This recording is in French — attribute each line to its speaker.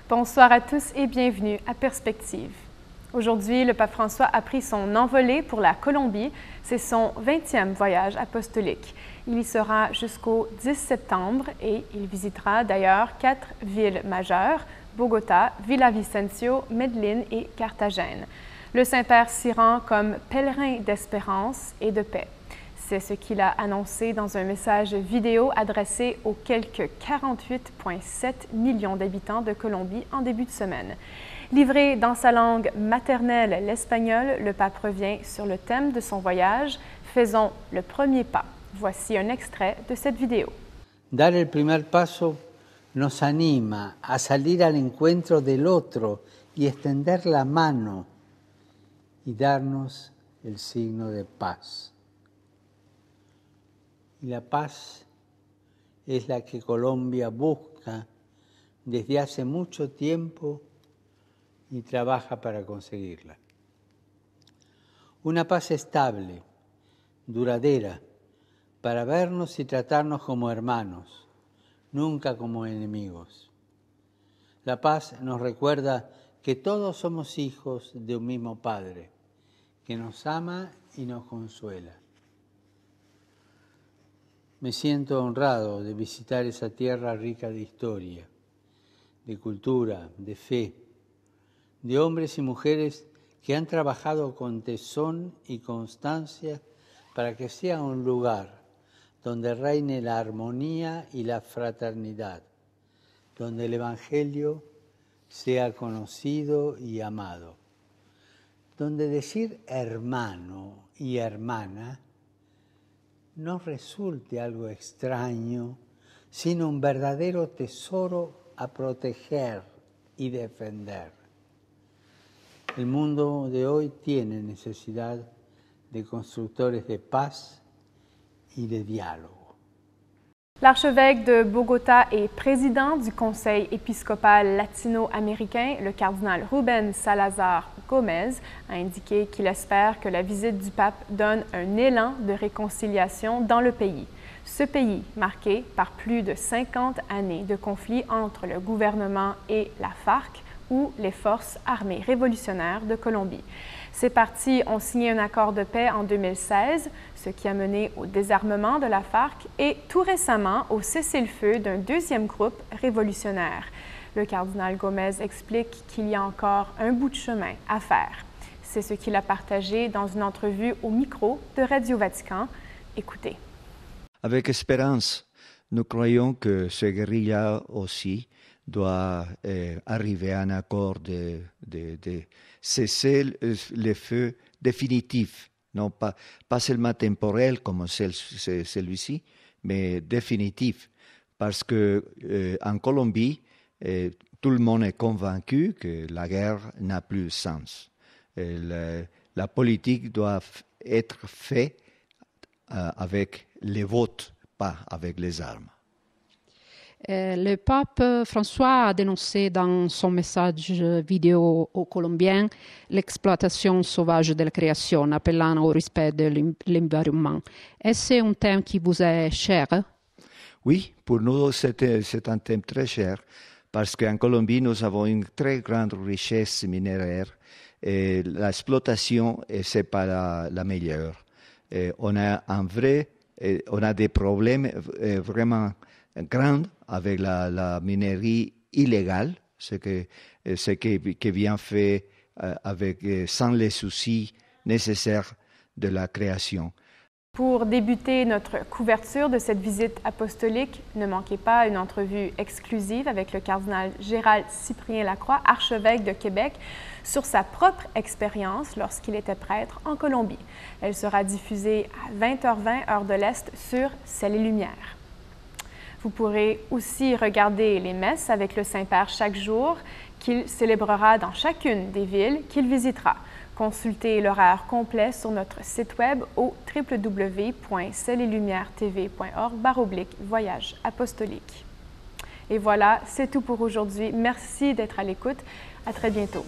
Speaker 1: Bonsoir à tous et bienvenue à Perspective. Aujourd'hui, le pape François a pris son envolée pour la Colombie. C'est son 20e voyage apostolique. Il y sera jusqu'au 10 septembre et il visitera d'ailleurs 4 villes majeures, Bogota, Villavicencio, Medellín et Carthagène. Le Saint-Père s'y rend comme pèlerin d'espérance et de paix. C'est ce qu'il a annoncé dans un message vidéo adressé aux quelques 48,7 millions d'habitants de Colombie en début de semaine. Livré dans sa langue maternelle, l'espagnol, le pape revient sur le thème de son voyage. Faisons le premier pas. Voici un extrait de cette vidéo.
Speaker 2: Dar el primer paso nos anima a salir al encuentro del otro y extender la mano y darnos el signo de paz. Y la paz es la que Colombia busca desde hace mucho tiempo y trabaja para conseguirla. Una paz estable, duradera, para vernos y tratarnos como hermanos, nunca como enemigos. La paz nos recuerda que todos somos hijos de un mismo Padre, que nos ama y nos consuela. Me siento honrado de visitar esa tierra rica de historia, de cultura, de fe, de hombres y mujeres que han trabajado con tesón y constancia para que sea un lugar donde reine la armonía y la fraternidad, donde el Evangelio sea conocido y amado, donde decir hermano y hermana no resulte algo extraño, sino un verdadero tesoro a proteger y defender. El mundo de hoy tiene necesidad de constructores de paz y de diálogo.
Speaker 1: L'archevêque de Bogota et président du Conseil épiscopal latino-américain, le cardinal Rubén Salazar Gómez, a indiqué qu'il espère que la visite du pape donne un élan de réconciliation dans le pays. Ce pays, marqué par plus de 50 années de conflits entre le gouvernement et la FARC, ou les forces armées révolutionnaires de Colombie. Ces partis ont signé un accord de paix en 2016, ce qui a mené au désarmement de la FARC et tout récemment au cessez-le-feu d'un deuxième groupe révolutionnaire. Le cardinal Gómez explique qu'il y a encore un bout de chemin à faire. C'est ce qu'il a partagé dans une entrevue au micro de Radio Vatican. Écoutez.
Speaker 3: Avec espérance, nous croyons que ce guérilla aussi doit arriver à un accord de cesser le feu définitif, non pas seulement temporel comme celui-ci, mais définitif. Parce que en Colombie, tout le monde est convaincu que la guerre n'a plus de sens. La politique doit être faite avec les votes, pas avec les armes.
Speaker 4: Le pape François a dénoncé dans son message vidéo aux Colombiens l'exploitation sauvage de la création, appelant au respect de l'environnement. Est-ce un thème qui vous est cher?
Speaker 3: Oui, pour nous c'est un thème très cher parce qu'en Colombie nous avons une très grande richesse minéraire et l'exploitation c'est pas la meilleure. On a des problèmes vraiment grands avec la minerie illégale, ce qui vient fait sans les soucis nécessaires de la création.
Speaker 1: Pour débuter notre couverture de cette visite apostolique, ne manquez pas une entrevue exclusive avec le cardinal Gérald Cyprien Lacroix, archevêque de Québec, sur sa propre expérience lorsqu'il était prêtre en Colombie. Elle sera diffusée à 20h20 heure de l'Est sur Ciel et Lumière. Vous pourrez aussi regarder les messes avec le Saint-Père chaque jour qu'il célébrera dans chacune des villes qu'il visitera. Consultez l'horaire complet sur notre site web au www.cieletlumière.tv.org/voyage apostolique. Et voilà, c'est tout pour aujourd'hui. Merci d'être à l'écoute. À très bientôt.